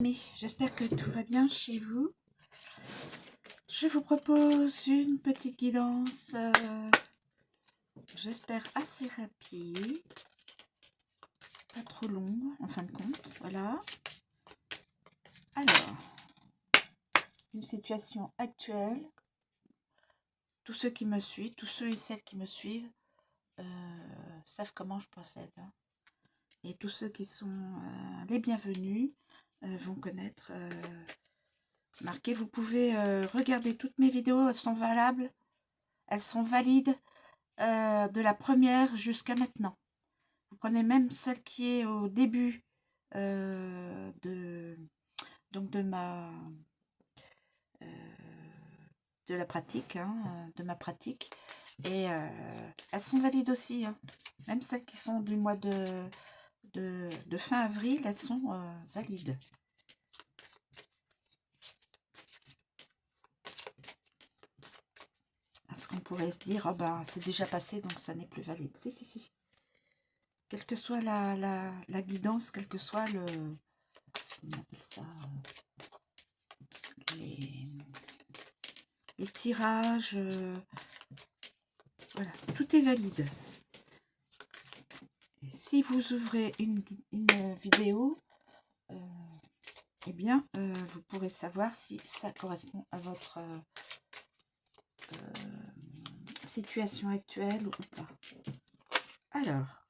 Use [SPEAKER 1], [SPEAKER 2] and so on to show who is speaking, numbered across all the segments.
[SPEAKER 1] J'espère que tout va bien chez vous. Je vous propose une petite guidance, j'espère assez rapide, pas trop longue en fin de compte. Voilà. Alors, une situation actuelle. Tous ceux qui me suivent, tous ceux et celles qui me suivent savent comment je procède. Hein. Et tous ceux qui sont les bienvenus vont connaître. Marquez, vous pouvez regarder toutes mes vidéos, elles sont valables, elles sont valides de la première jusqu'à maintenant. Vous prenez même celle qui est au début de la pratique, hein, de ma pratique, et elles sont valides aussi. Hein. Même celles qui sont du mois de fin avril, elles sont valides. Parce qu'on pourrait se dire, oh ben, c'est déjà passé, donc ça n'est plus valide. Si. Quelle que soit la guidance, quel que soit le... On appelle ça... les tirages... voilà, tout est valide. Et si vous ouvrez une vidéo, eh bien, vous pourrez savoir si ça correspond à votre... situation actuelle ou pas. Alors,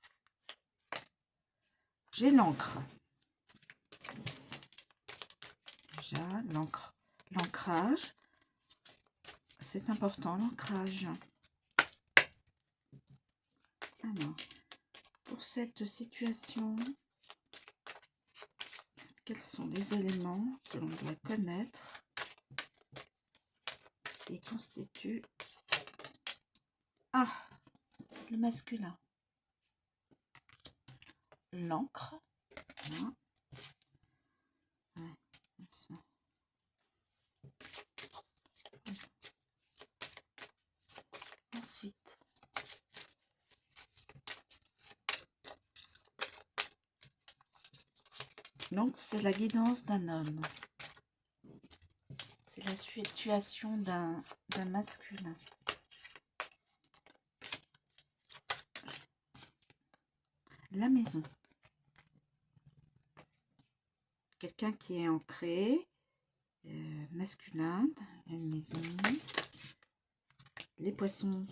[SPEAKER 1] j'ai l'encre. Déjà, l'ancrage. C'est important, l'ancrage. Alors, pour cette situation, quels sont les éléments que l'on doit connaître et constituent le masculin. L'encre. Voilà. Ouais, ça. Ensuite, donc c'est la guidance d'un homme. C'est la situation d'un masculin. La maison. Quelqu'un qui est ancré, masculin, une maison. Les poissons,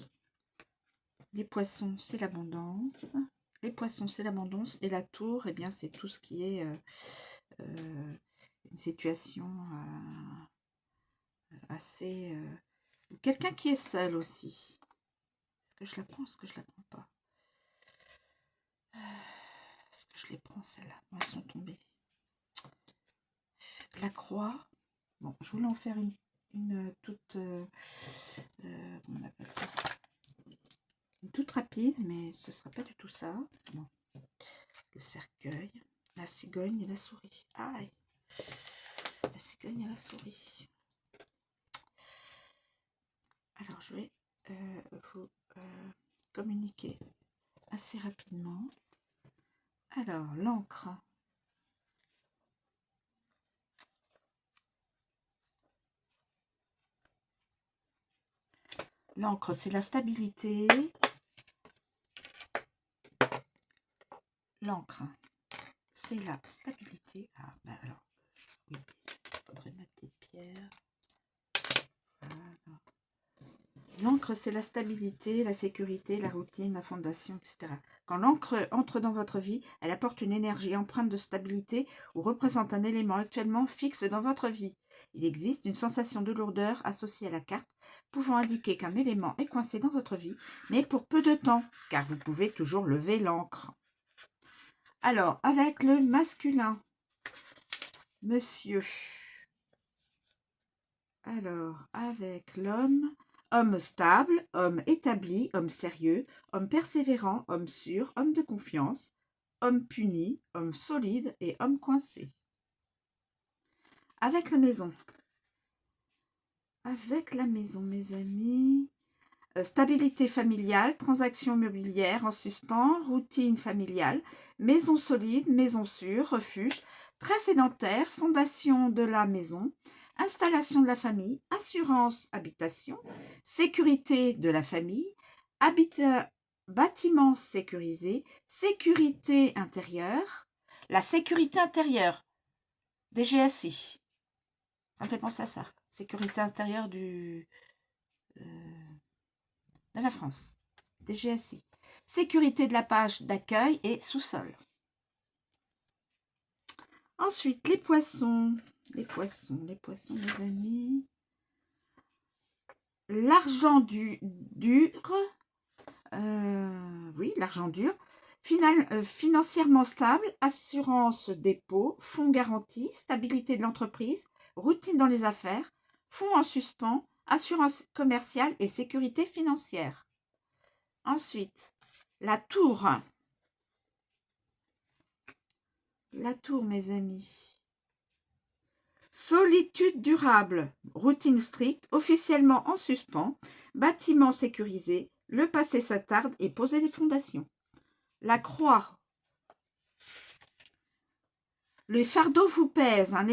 [SPEAKER 1] c'est l'abondance. Les poissons, c'est l'abondance. Et la tour, eh bien, c'est tout ce qui est une situation assez... quelqu'un qui est seul aussi. Est-ce que je la prends, est-ce que je la prends pas? Est-ce que je les prends, celles-là? Elles sont tombées. La croix. Bon, je voulais en faire une toute... comment on appelle ça? Une toute rapide, mais ce ne sera pas du tout ça. Non. Le cercueil, la cigogne et la souris. Aïe! La cigogne et la souris. Alors, je vais vous communiquer assez rapidement. Alors, l'encre. L'encre, c'est la stabilité. L'encre, c'est la stabilité. Ah, ben alors, oui, il faudrait ma petite pierre. Voilà. L'encre, c'est la stabilité, la sécurité, la routine, la fondation, etc. Quand l'encre entre dans votre vie, elle apporte une énergie empreinte de stabilité ou représente un élément actuellement fixe dans votre vie. Il existe une sensation de lourdeur associée à la carte, pouvant indiquer qu'un élément est coincé dans votre vie, mais pour peu de temps, car vous pouvez toujours lever l'encre. Alors, avec le masculin, monsieur. Alors, avec l'homme, homme stable, homme établi, homme sérieux, homme persévérant, homme sûr, homme de confiance, homme puni, homme solide et homme coincé. Avec la maison. Avec la maison, mes amis. Stabilité familiale, transaction immobilière en suspens, routine familiale, maison solide, maison sûre, refuge, très sédentaire, fondation de la maison, installation de la famille, assurance habitation, sécurité de la famille, bâtiment sécurisé, sécurité intérieure. La sécurité intérieure, DGSI, ça me fait penser à ça. Sécurité intérieure de la France, DGSI. Sécurité de la page d'accueil et sous-sol. Ensuite, les poissons, les amis. L'argent dur, oui, l'argent dur. Financièrement stable, assurance dépôt, fonds garantie, stabilité de l'entreprise, routine dans les affaires, fonds en suspens, assurance commerciale et sécurité financière. Ensuite, la tour. La tour, mes amis. Solitude durable, routine stricte, officiellement en suspens, bâtiment sécurisé, le passé s'attarde et poser les fondations. La croix. Le fardeau vous pèse, un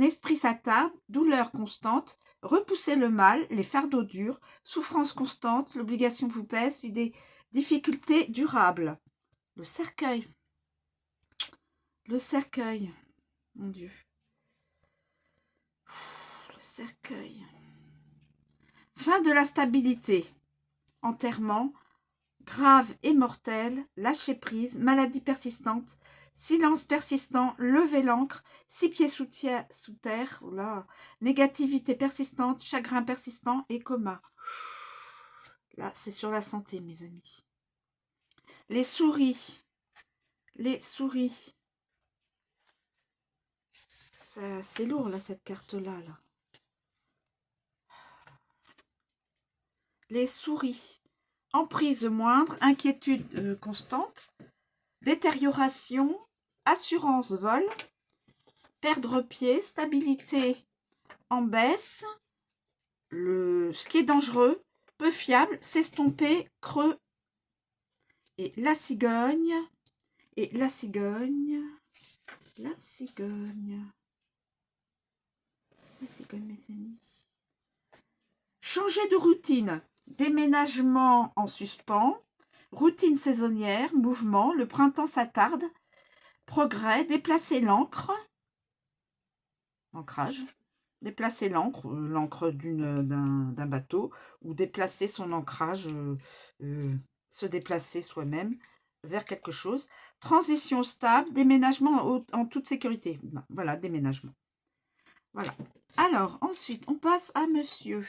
[SPEAKER 1] esprit s'attarde, douleur constante, repoussez le mal, les fardeaux durs, souffrance constante, l'obligation vous pèse, des difficultés durables. Le cercueil. Le cercueil. Mon Dieu. Le cercueil. Fin de la stabilité. Enterrement. Grave et mortel. Lâcher prise. Maladie persistante. Silence persistant. Lever l'ancre. 6 pieds sous terre. Oula. Négativité persistante. Chagrin persistant et coma. Là, c'est sur la santé, mes amis. Les souris. Les souris. C'est lourd, là, cette carte-là. Là. Les souris. Emprise moindre, inquiétude constante, détérioration, assurance vol, perdre pied, stabilité en baisse, ce qui est dangereux, peu fiable, s'estomper, creux, et la cigogne, mes amis. Changer de routine. Déménagement en suspens. Routine saisonnière. Mouvement. Le printemps s'attarde. Progrès. Déplacer l'ancre. Ancrage. Déplacer l'ancre. L'ancre d'un bateau. Ou déplacer son ancrage. Se déplacer soi-même vers quelque chose. Transition stable. Déménagement en toute sécurité. Voilà, déménagement. Voilà. Alors, ensuite, on passe à monsieur.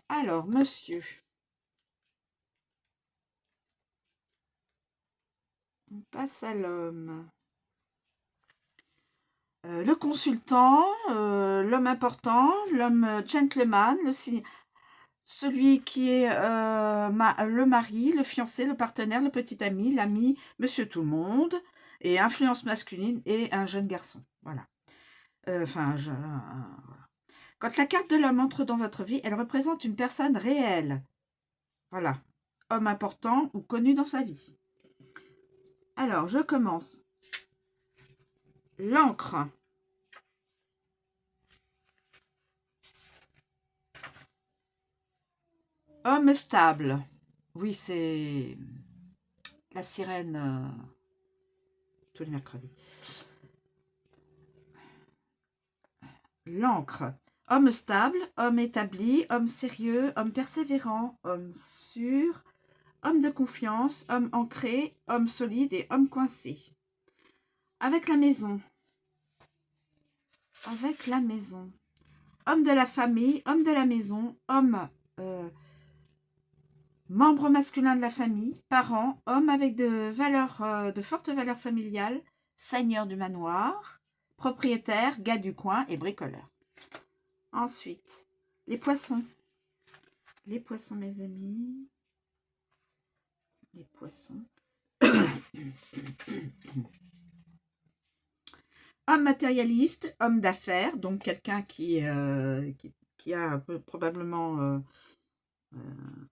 [SPEAKER 1] Alors, monsieur. On passe à l'homme. Le consultant, l'homme important, l'homme gentleman, celui qui est le mari, le fiancé, le partenaire, le petit ami, l'ami, monsieur tout le monde, et influence masculine et un jeune garçon. Voilà. Voilà. Quand la carte de l'homme entre dans votre vie, elle représente une personne réelle. Voilà. Homme important ou connu dans sa vie. Alors, je commence. L'encre. Homme stable. Oui, c'est la sirène tous les mercredis. L'encre. Homme stable, homme établi, homme sérieux, homme persévérant, homme sûr, homme de confiance, homme ancré, homme solide et homme coincé. Avec la maison. Avec la maison. Homme de la famille, homme de la maison, homme membre masculin de la famille, parent, homme avec de fortes valeurs familiales, seigneur du manoir, propriétaire, gars du coin et bricoleur. Ensuite, les poissons. Les poissons, mes amis. Les poissons. Homme matérialiste, homme d'affaires, donc quelqu'un qui a probablement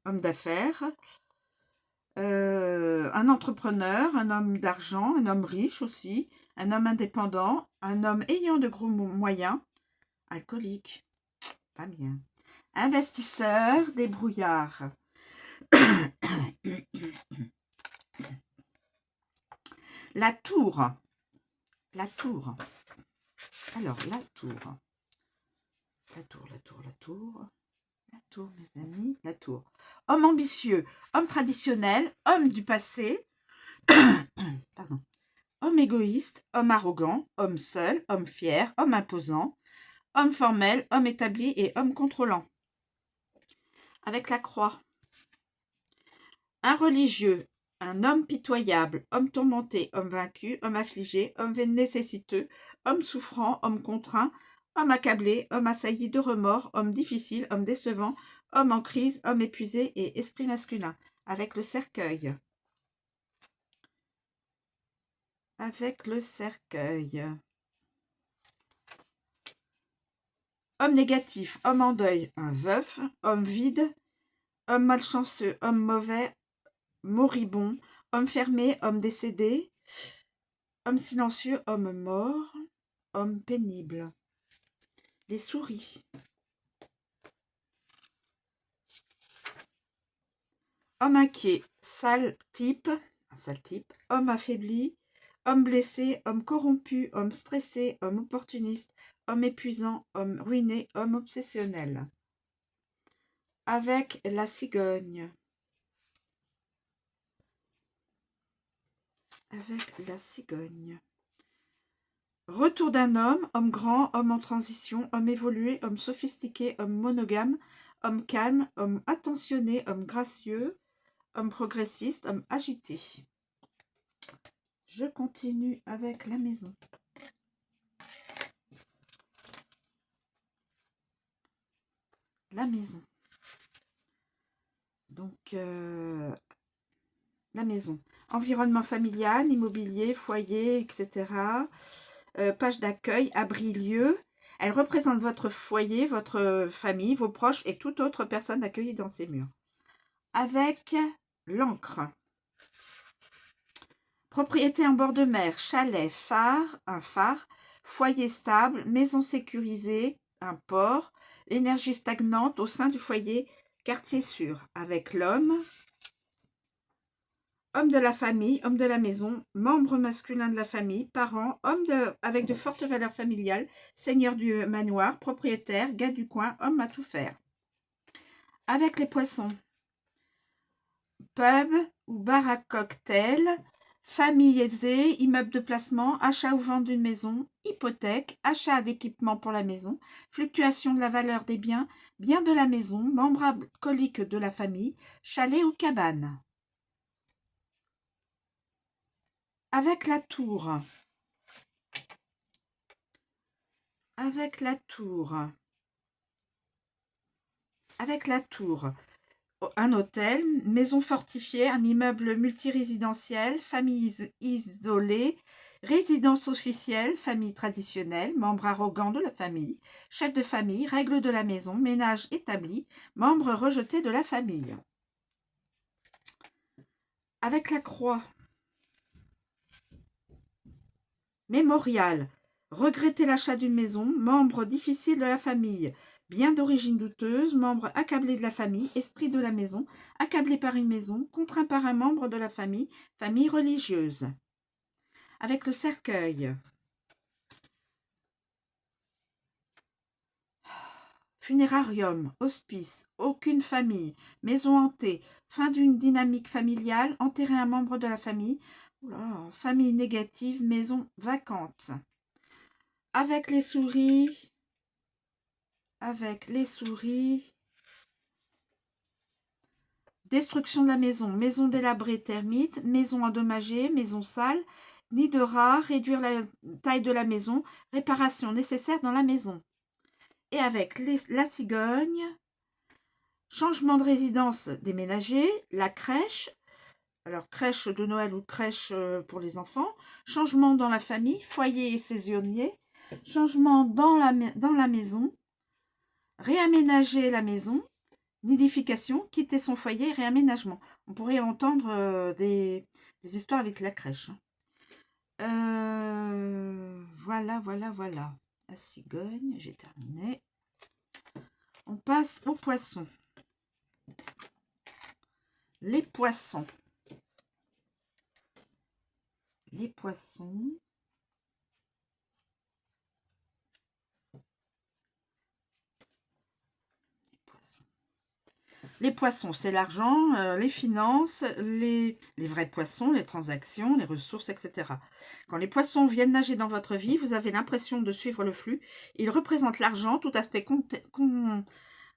[SPEAKER 1] homme d'affaires, un entrepreneur, un homme d'argent, un homme riche aussi, un homme indépendant, un homme ayant de gros moyens, alcoolique, pas bien, investisseur, débrouillard. La tour. La tour. Alors, la tour. La tour, la tour, la tour. La tour, mes amis, la tour. Homme ambitieux, homme traditionnel, homme du passé. Pardon. Homme égoïste, homme arrogant, homme seul, homme fier, homme imposant, homme formel, homme établi et homme contrôlant. Avec la croix. Un religieux, un homme pitoyable, homme tourmenté, homme vaincu, homme affligé, homme nécessiteux, homme souffrant, homme contraint, homme accablé, homme assailli de remords, homme difficile, homme décevant, homme en crise, homme épuisé et esprit masculin. Avec le cercueil. Avec le cercueil. Homme négatif, homme en deuil, un veuf, homme vide, homme malchanceux, homme mauvais, moribond, homme fermé, homme décédé, homme silencieux, homme mort, homme pénible. Les souris. Homme inquiet, sale type, homme affaibli, homme blessé, homme corrompu, homme stressé, homme opportuniste, homme épuisant, homme ruiné, homme obsessionnel. Avec la cigogne. Avec la cigogne. Retour d'un homme grand, homme en transition, homme évolué, homme sophistiqué, homme monogame, homme calme, homme attentionné, homme gracieux, homme progressiste, homme agité. Je continue avec la maison. La maison. Donc, la maison. Environnement familial, immobilier, foyer, etc. Page d'accueil, abri, lieu. Elle représente votre foyer, votre famille, vos proches et toute autre personne accueillie dans ces murs. Avec l'encre. Propriété en bord de mer, chalet, phare, un phare, foyer stable, maison sécurisée, un port, énergie stagnante au sein du foyer, quartier sûr. Avec l'homme. Homme de la famille, homme de la maison, membre masculin de la famille, parent, avec de fortes valeurs familiales, seigneur du manoir, propriétaire, gars du coin, homme à tout faire. Avec les poissons. Pub ou bar à cocktail, famille aisée, immeuble de placement, achat ou vente d'une maison, hypothèque, achat d'équipement pour la maison, fluctuation de la valeur des biens, biens de la maison, membre alcoolique de la famille, chalet ou cabane. Avec la tour. Avec la tour. Avec la tour. Un hôtel, maison fortifiée, un immeuble multirésidentiel, famille isolée, résidence officielle, famille traditionnelle, membre arrogant de la famille, chef de famille, règle de la maison, ménage établi, membre rejeté de la famille. Avec la croix. Mémorial. Regretter l'achat d'une maison, membre difficile de la famille, bien d'origine douteuse, membre accablé de la famille, esprit de la maison, accablé par une maison, contraint par un membre de la famille, famille religieuse. Avec le cercueil. Funérarium, hospice, aucune famille, maison hantée, fin d'une dynamique familiale, enterrer un membre de la famille, famille négative, maison vacante. Avec les souris. Avec les souris. Destruction de la maison, maison délabrée, termite, maison endommagée, maison sale, nid de rats, réduire la taille de la maison, réparation nécessaire dans la maison. Et avec la cigogne, changement de résidence déménager, la crèche, alors crèche de Noël ou crèche pour les enfants, changement dans la famille, foyer et saisonnier, changement dans la maison, réaménager la maison, nidification, quitter son foyer, réaménagement. On pourrait entendre des histoires avec la crèche. Voilà, voilà, voilà. La cigogne, j'ai terminé. On passe aux poissons. Les poissons. Les poissons. Les poissons, c'est l'argent, les finances, les vrais poissons, les transactions, les ressources, etc. Quand les poissons viennent nager dans votre vie, vous avez l'impression de suivre le flux. Ils représentent l'argent, tout aspect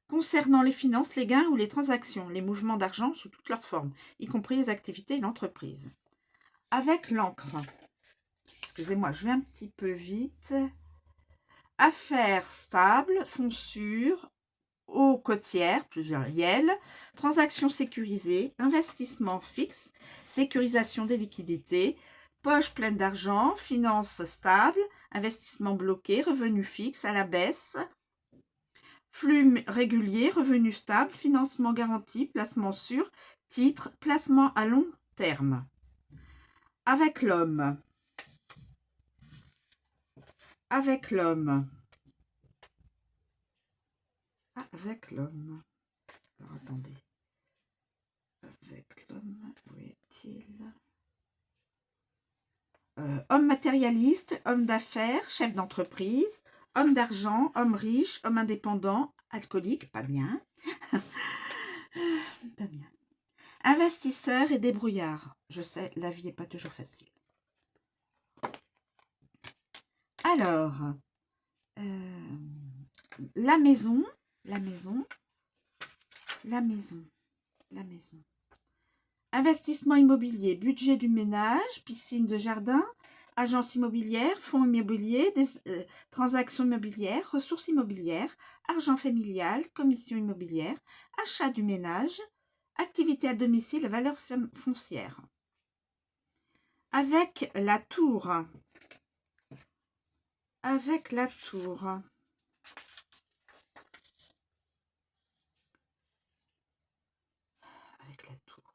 [SPEAKER 1] concernant les finances, les gains ou les transactions, les mouvements d'argent sous toutes leurs formes, y compris les activités et l'entreprise. Avec l'encre, excusez-moi, je vais un petit peu vite. Affaires stables, fonds sûrs, eau côtière, pluriel, transactions sécurisées, investissement fixe, sécurisation des liquidités, poche pleine d'argent, finances stables, investissement bloqué, revenus fixes à la baisse, flux régulier, revenus stables, financement garanti, placement sûr, titre, placement à long terme. Avec l'homme. Avec l'homme. Avec l'homme. Alors, attendez. Avec l'homme, où est-il? Homme matérialiste, homme d'affaires, chef d'entreprise, homme d'argent, homme riche, homme indépendant, alcoolique, pas bien. Pas bien. Investisseur et débrouillard. Je sais, la vie n'est pas toujours facile. Alors, la maison. Investissement immobilier, budget du ménage, piscine de jardin, agence immobilière, fonds immobiliers, transactions immobilières, ressources immobilières, argent familial, commission immobilière, achat du ménage, activité à domicile, valeur foncière. Avec la tour. Avec la tour. Avec la tour.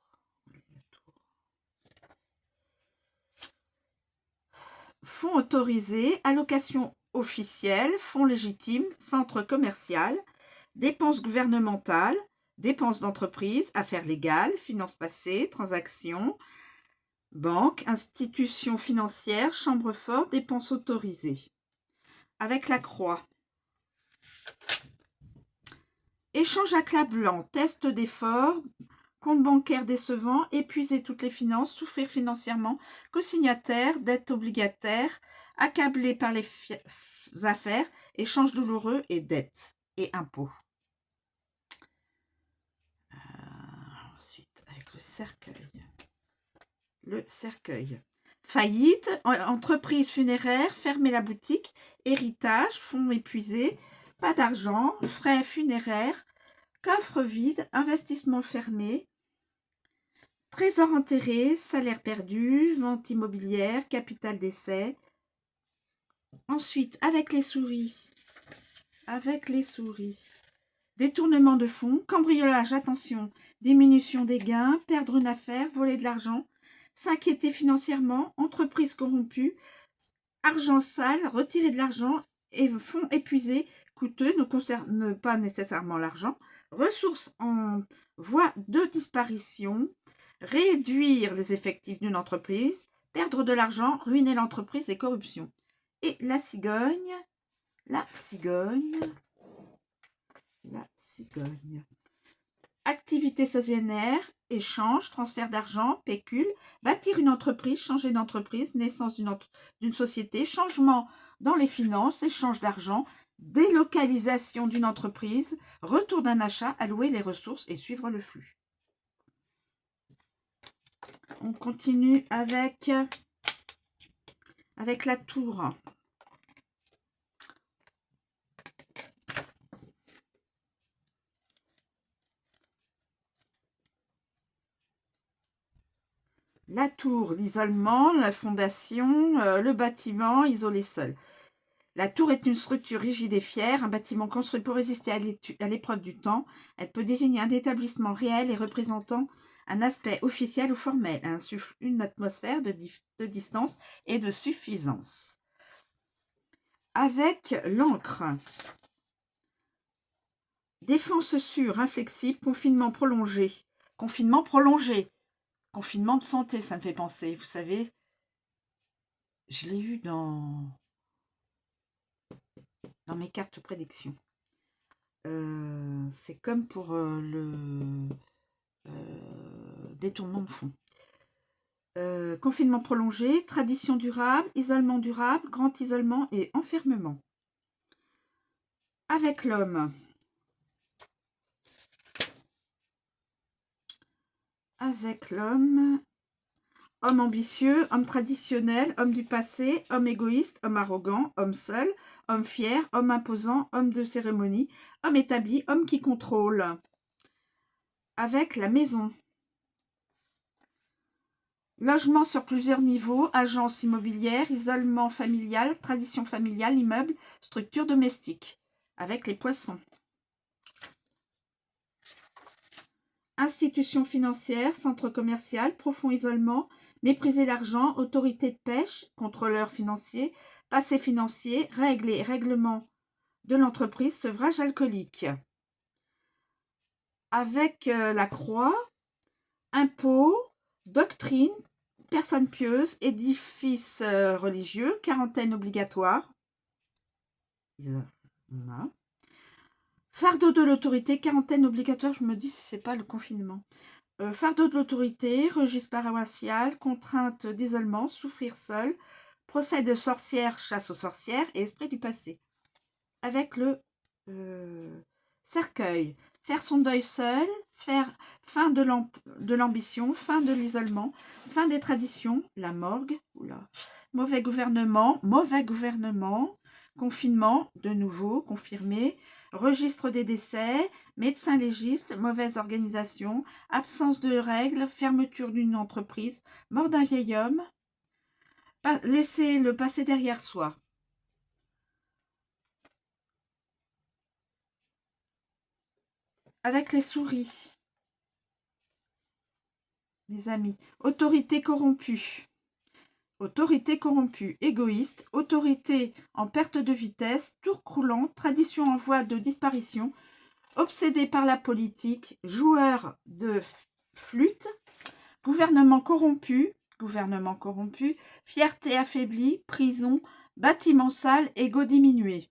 [SPEAKER 1] Fonds autorisés, allocation officielle, fonds légitimes, centre commercial, dépenses gouvernementales, dépenses d'entreprise, affaires légales, finances passées, transactions, banque, institutions financières, chambre forte, dépenses autorisées. Avec la croix. Échange à clap blanc, test d'effort, compte bancaire décevant, épuiser toutes les finances, souffrir financièrement, co-signataire, dette obligataire, accablé par les affaires, échange douloureux et dette et impôts. Ensuite, avec le cercueil. Le cercueil. Faillite, entreprise funéraire, fermer la boutique, héritage, fonds épuisés, pas d'argent, frais funéraires, coffre vide, investissement fermé, trésor enterré, salaire perdu, vente immobilière, capital d'essai. Ensuite, avec les souris. Détournement de fonds, cambriolage, attention, diminution des gains, perdre une affaire, voler de l'argent, s'inquiéter financièrement, entreprise corrompue, argent sale, retirer de l'argent et fonds épuisés, coûteux, ne concerne pas nécessairement l'argent, ressources en voie de disparition, réduire les effectifs d'une entreprise, perdre de l'argent, ruiner l'entreprise et corruption. Et la cigogne. Activité saisonnière, échange, transfert d'argent, pécule, bâtir une entreprise, changer d'entreprise, naissance d'une société, changement dans les finances, échange d'argent, délocalisation d'une entreprise, retour d'un achat, allouer les ressources et suivre le flux. On continue avec la tour. La tour, l'isolement, la fondation, le bâtiment, isolé seul. La tour est une structure rigide et fière, un bâtiment construit pour résister à l'épreuve du temps. Elle peut désigner un établissement réel et représentant un aspect officiel ou formel, insuffle une atmosphère de distance et de suffisance. Avec l'encre, défense sûre, inflexible, confinement prolongé. Confinement prolongé. Confinement de santé, ça me fait penser. Vous savez, je l'ai eu dans mes cartes prédiction. C'est comme pour le détournement de fonds. Confinement prolongé, tradition durable, isolement durable, grand isolement et enfermement. Avec l'homme. Avec l'homme. Homme ambitieux, homme traditionnel, homme du passé, homme égoïste, homme arrogant, homme seul, homme fier, homme imposant, homme de cérémonie, homme établi, homme qui contrôle. Avec la maison. Logement sur plusieurs niveaux, agence immobilière, isolement familial, tradition familiale, immeuble, structure domestique. Avec les poissons. Institution financière, centre commercial, profond isolement, mépriser l'argent, autorité de pêche, contrôleur financier, passé financier, règles et règlements de l'entreprise, sevrage alcoolique. Avec la croix, impôts, doctrine, personne pieuse, édifice religieux, quarantaine obligatoire. Voilà. Fardeau de l'autorité, quarantaine obligatoire, je me dis si c'est pas le confinement. Fardeau de l'autorité, registre paroissial, contrainte d'isolement, souffrir seul, procès de sorcière, chasse aux sorcières et esprit du passé. Avec le cercueil, faire son deuil seul, faire fin de l'ambition, fin de l'isolement, fin des traditions, la morgue, oula, mauvais gouvernement, confinement, de nouveau, confirmé, registre des décès, médecin légiste, mauvaise organisation, absence de règles, fermeture d'une entreprise, mort d'un vieil homme, laisser le passé derrière soi. Avec les souris, mes amis, autorité corrompue, égoïste, autorité en perte de vitesse, tour croulant, tradition en voie de disparition, obsédé par la politique, joueur de flûte, gouvernement corrompu, fierté affaiblie, prison, bâtiment sale, ego diminué.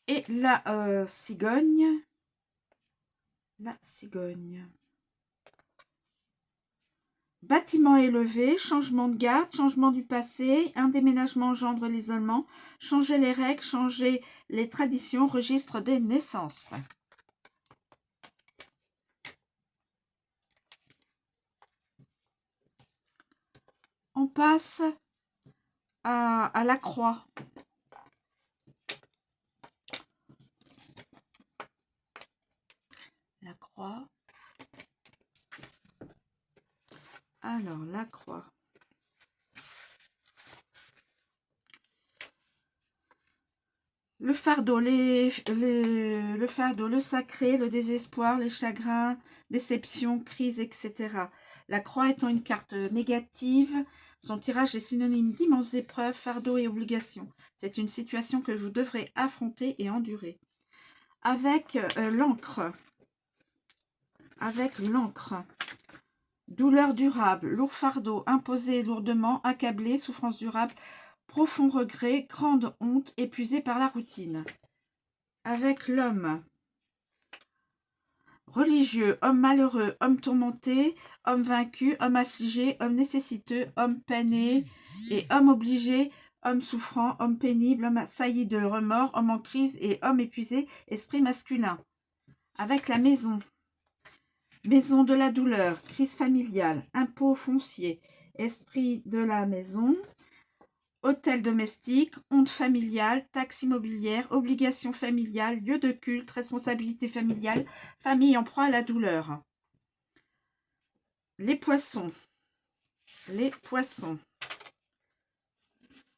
[SPEAKER 1] Et la cigogne, bâtiment élevé, changement de garde, changement du passé, un déménagement engendre l'isolement, changer les règles, changer les traditions, registre des naissances. On passe à la croix. La croix. Alors, la croix. Le fardeau, le fardeau, le sacré, le désespoir, les chagrins, déception, crise, etc. La croix étant une carte négative, son tirage est synonyme d'immenses épreuves, fardeau et obligations. C'est une situation que vous devrez affronter et endurer. Avec l'encre. Douleur durable, lourd fardeau, imposé lourdement, accablé, souffrance durable, profond regret, grande honte, épuisé par la routine. Avec l'homme. Religieux, homme malheureux, homme tourmenté, homme vaincu, homme affligé, homme nécessiteux, homme peiné et homme obligé, homme souffrant, homme pénible, homme assailli de remords, homme en crise et homme épuisé, esprit masculin. Avec la maison. Maison de la douleur, crise familiale, impôt foncier, esprit de la maison, hôtel domestique, honte familiale, taxe immobilière, obligation familiale, lieu de culte, responsabilité familiale, famille en proie à la douleur. Les poissons.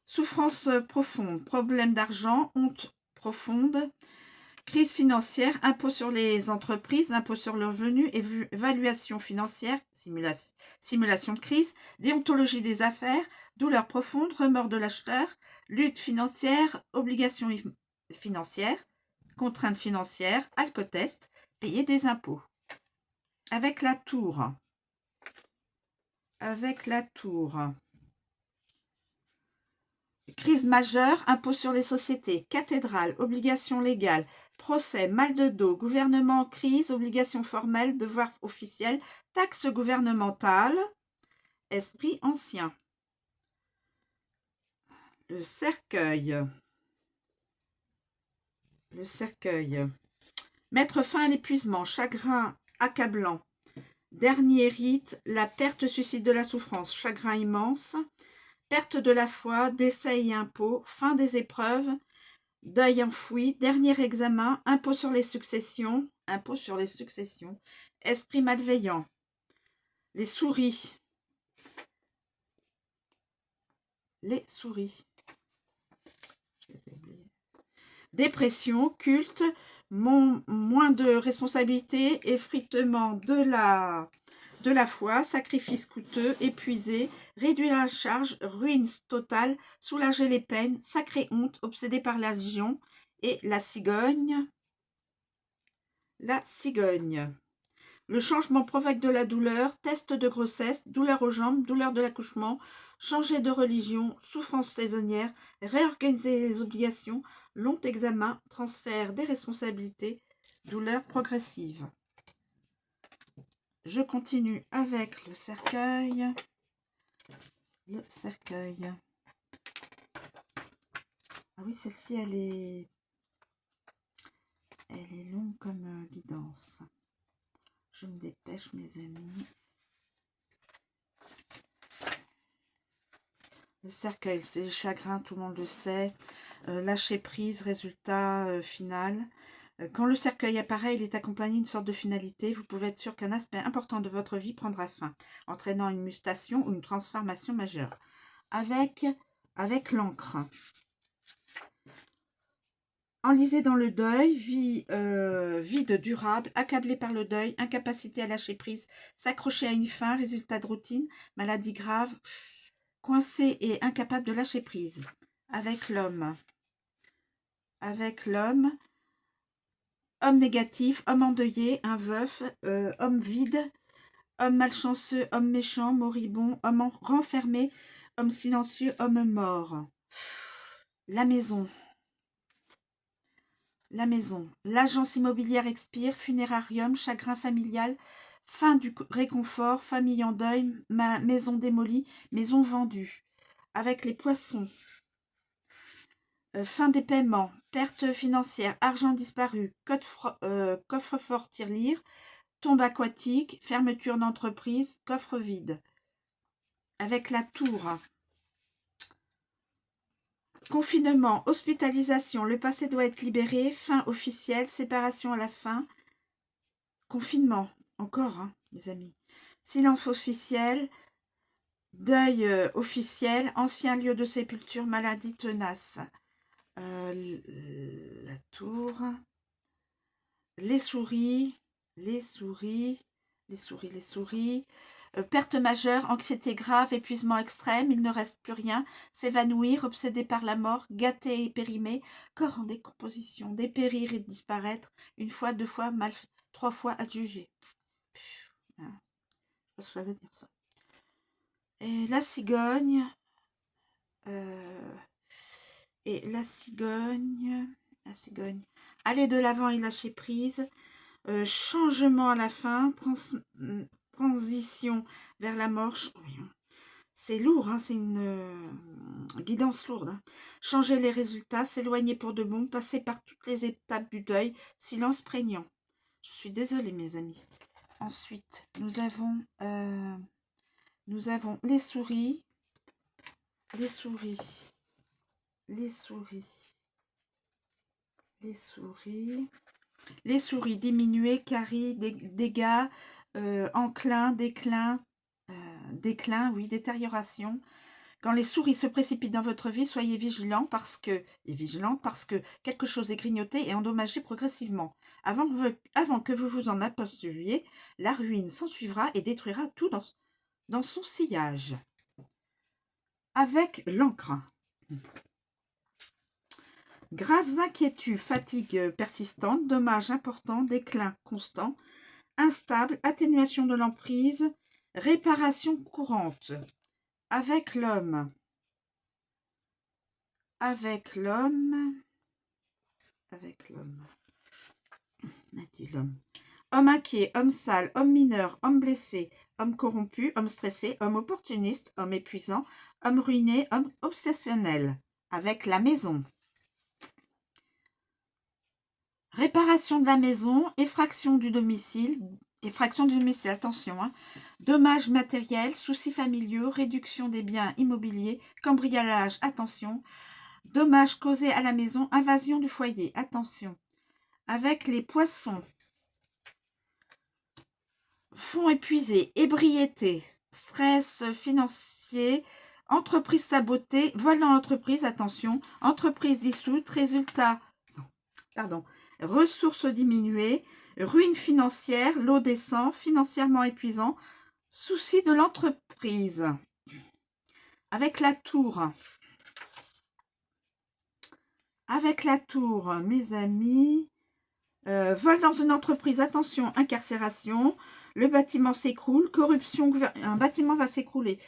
[SPEAKER 1] Souffrance profonde, problème d'argent, honte profonde, Crise financière, impôt sur les entreprises, impôt sur le revenu, évaluation financière, simulation de crise, déontologie des affaires, douleur profonde, remords de l'acheteur, lutte financière, obligation financière, contrainte financière, alcotest, payer des impôts. Avec la tour. Avec la tour. Crise majeure, impôt sur les sociétés, cathédrale, obligation légale, procès, mal de dos, gouvernement en crise, obligation formelle, devoir officiel, taxe gouvernementale, esprit ancien. Le cercueil. Le cercueil. Mettre fin à l'épuisement, chagrin accablant. Dernier rite, la perte suicide de la souffrance, chagrin immense. Perte de la foi, décès et impôt, fin des épreuves, deuil enfoui, dernier examen, impôt sur les successions, esprit malveillant, les souris, dépression, culte, moins de responsabilité, effritement de la foi, sacrifice coûteux, épuisé, réduire la charge, ruine totale, soulager les peines, sacrée honte, obsédé par la religion, et la cigogne. La cigogne. Le changement provoque de la douleur, test de grossesse, douleur aux jambes, douleur de l'accouchement, changer de religion, souffrance saisonnière, réorganiser les obligations, long examen, transfert des responsabilités, douleur progressive. Je continue avec le cercueil. Le cercueil. Ah oui, celle-ci, elle est longue comme guidance. Je me dépêche, mes amis. Le cercueil, c'est le chagrin, tout le monde le sait. Lâcher prise, résultat final. Quand le cercueil apparaît, il est accompagné d'une sorte de finalité. Vous pouvez être sûr qu'un aspect important de votre vie prendra fin, entraînant une mutation ou une transformation majeure. Avec l'encre. Enlisé dans le deuil, vie vide durable, accablé par le deuil, incapacité à lâcher prise, s'accrocher à une fin, résultat de routine, maladie grave, coincé et incapable de lâcher prise. Avec l'homme. Avec l'homme. Homme négatif, homme endeuillé, un veuf, homme vide, homme malchanceux, homme méchant, moribond, homme renfermé, homme silencieux, homme mort. La maison. La maison. L'agence immobilière expire, funérarium, chagrin familial, fin du réconfort, famille en deuil, ma maison démolie, maison vendue. Avec les poissons. Fin des paiements, perte financière, argent disparu, coffre-fort tirelire, tombe aquatique, fermeture d'entreprise, coffre vide. Avec la tour. Confinement, hospitalisation, le passé doit être libéré, fin officielle, séparation à la fin. Confinement, encore, hein, les amis. Silence officiel, deuil officiel, ancien lieu de sépulture, maladie tenace. La tour. Les souris. Perte majeure, anxiété grave, épuisement extrême, il ne reste plus rien, s'évanouir, obsédé par la mort, gâté et périmé, corps en décomposition, dépérir et disparaître, une fois, deux fois, mal, trois fois adjugé. Je sais pas ce que ça veut dire ça. Et la cigogne. La cigogne. Aller de l'avant et lâcher prise. Changement à la fin. Transition vers la mort. C'est lourd, hein, c'est une guidance lourde. Hein. Changer les résultats, s'éloigner pour de bon, passer par toutes les étapes du deuil, silence prégnant. Je suis désolée, mes amis. Ensuite, nous avons les souris. Les souris diminuées, caries, dégâts, enclin, déclin, oui, détérioration, Quand les souris se précipitent dans votre vie, soyez vigilants et vigilante parce que quelque chose est grignoté et endommagé progressivement. Avant que vous vous en aperceviez, la ruine s'ensuivra et détruira tout dans son sillage. Avec l'encre. Graves inquiétudes, fatigue persistante, dommages importants, déclin constant, instable, atténuation de l'emprise, réparation courante. Avec l'homme. Avec l'homme. Avec l'homme. A dit l'homme. Homme inquiet, homme sale, homme mineur, homme blessé, homme corrompu, homme stressé, homme opportuniste, homme épuisant, homme ruiné, homme obsessionnel. Avec la maison. Réparation de la maison, effraction du domicile, attention, hein. Dommages matériels, soucis familiaux, réduction des biens immobiliers, cambriolage, attention. Dommages causés à la maison, invasion du foyer, attention. Avec les poissons. Fonds épuisés, ébriété, stress financier, entreprise sabotée, vol dans l'entreprise, attention. Entreprise dissoute, ressources diminuées, ruine financière, lot descend, financièrement épuisant, souci de l'entreprise. Avec la tour. Avec la tour, mes amis, vol dans une entreprise, attention, incarcération, le bâtiment s'écroule, corruption, un bâtiment va s'écrouler.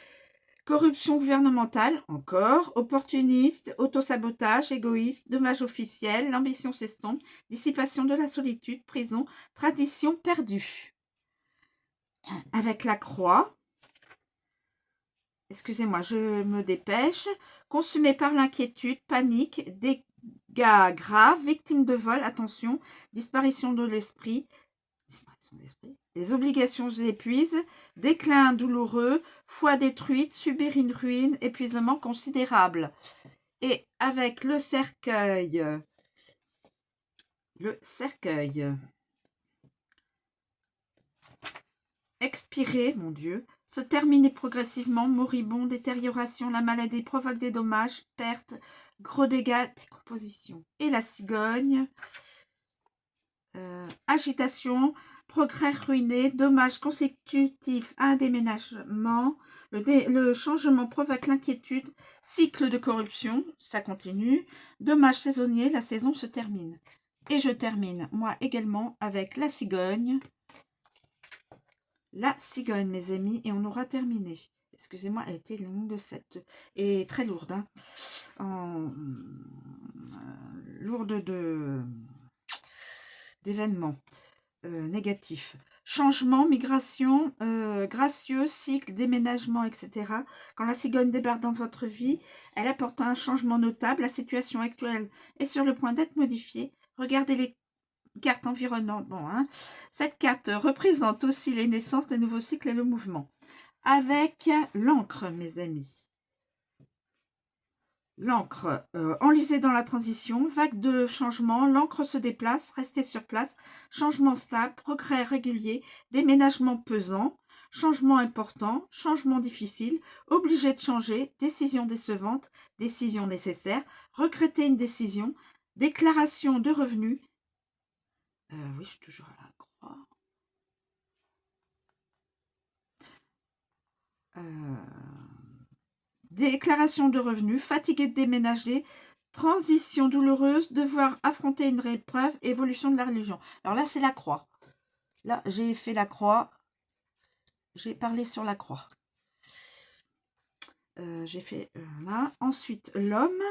[SPEAKER 1] Corruption gouvernementale, encore, opportuniste, autosabotage, égoïste, dommage officiel, l'ambition s'estompe, dissipation de la solitude, prison, tradition perdue. Avec la croix, excusez-moi, je me dépêche, consumé par l'inquiétude, panique, dégâts graves, victime de vol, attention, disparition de l'esprit, les obligations épuisent, déclin douloureux, foi détruite, subir une ruine, épuisement considérable. Et avec le cercueil, expirer, mon Dieu, se terminer progressivement, moribond, détérioration, la maladie provoque des dommages, pertes, gros dégâts, décomposition. Et la cigogne, agitation, progrès ruiné, dommages consécutifs à un déménagement, le changement provoque l'inquiétude, cycle de corruption, ça continue, dommages saisonniers, la saison se termine. Et je termine, moi également, avec la cigogne. La cigogne, mes amis, et on aura terminé. Excusez-moi, elle était longue, cette et très lourde. Hein. Lourde d'événements négatifs. Changement, migration, gracieux, cycle, déménagement, etc. Quand la cigogne débarque dans votre vie, elle apporte un changement notable. La situation actuelle est sur le point d'être modifiée. Regardez les cartes environnantes. Bon, hein. Cette carte représente aussi les naissances, les nouveaux cycles et le mouvement. Avec l'encre, mes amis. L'encre, enlisée dans la transition, vague de changement, l'encre se déplace, restez sur place, changement stable, progrès régulier, déménagement pesant, changement important, changement difficile, obligé de changer, décision décevante, décision nécessaire, regretter une décision, déclaration de revenus. Oui, je suis toujours à la croix. Déclaration de revenus, fatigué de déménager, transition douloureuse, devoir affronter une épreuve, évolution de la religion. Alors là, c'est la croix. Là, j'ai fait la croix. J'ai parlé sur la croix. J'ai fait là. Ensuite, l'homme.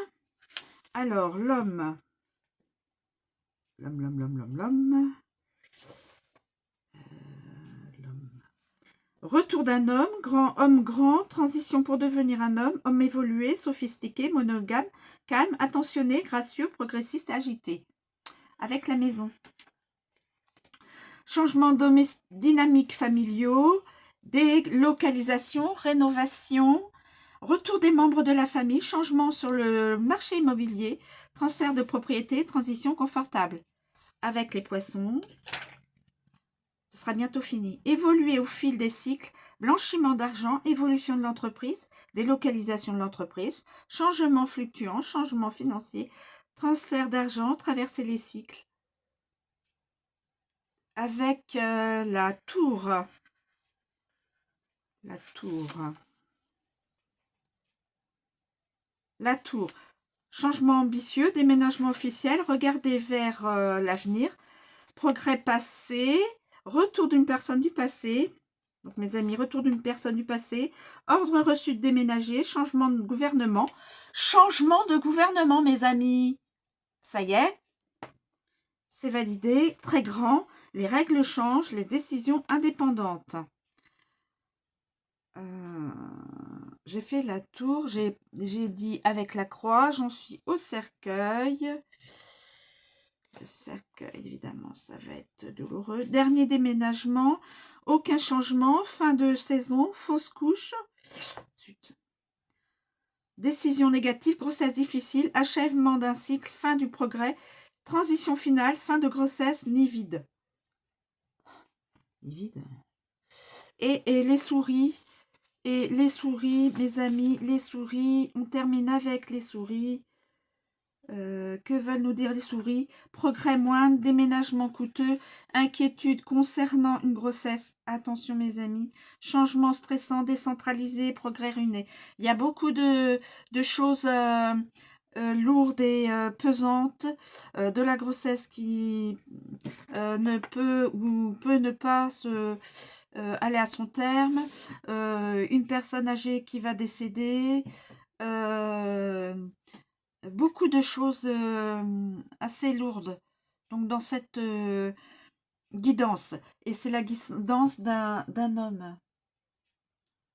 [SPEAKER 1] Alors, l'homme. L'homme. Retour d'un homme grand, transition pour devenir un homme évolué, sophistiqué, monogame, calme, attentionné, gracieux, progressiste, agité. Avec la maison. Changement dynamique familiaux, délocalisation, rénovation, retour des membres de la famille, changement sur le marché immobilier, transfert de propriété, transition confortable. Avec les poissons. Ce sera bientôt fini. Évoluer au fil des cycles, blanchiment d'argent, évolution de l'entreprise, délocalisation de l'entreprise, changement fluctuant, changement financier, transfert d'argent, traverser les cycles. Avec la tour. La tour. La tour. Changement ambitieux, déménagement officiel, regarder vers l'avenir, progrès passé, retour d'une personne du passé. Donc mes amis, retour d'une personne du passé, ordre reçu de déménager, changement de gouvernement. Changement de gouvernement, mes amis. Ça y est, c'est validé, très grand. Les règles changent, les décisions indépendantes. J'ai fait la tour, j'ai dit avec la croix, j'en suis au cercueil. Le cercueil, évidemment, ça va être douloureux. Dernier déménagement, aucun changement, fin de saison, fausse couche. Zut. Décision négative, grossesse difficile, achèvement d'un cycle, fin du progrès, transition finale, fin de grossesse, nid vide. Nid vide. Et les souris. Et les souris, mes amis, les souris, on termine avec les souris. Que veulent nous dire les souris? Progrès moindre, déménagement coûteux, inquiétude concernant une grossesse. Attention mes amis, changement stressant, décentralisé, progrès ruiné. Il y a beaucoup de choses lourdes et pesantes de la grossesse qui ne peut ou peut ne pas se... aller à son terme, une personne âgée qui va décéder, beaucoup de choses assez lourdes donc dans cette guidance. Et c'est la guidance d'un homme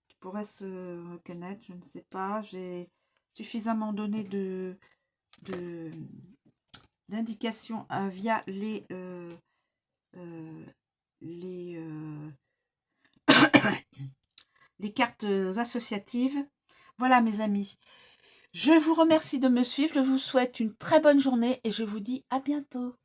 [SPEAKER 1] qui pourrait se reconnaître, je ne sais pas. J'ai suffisamment donné d'indications via les cartes associatives. Voilà mes amis. Je vous remercie de me suivre. Je vous souhaite une très bonne journée et je vous dis à bientôt.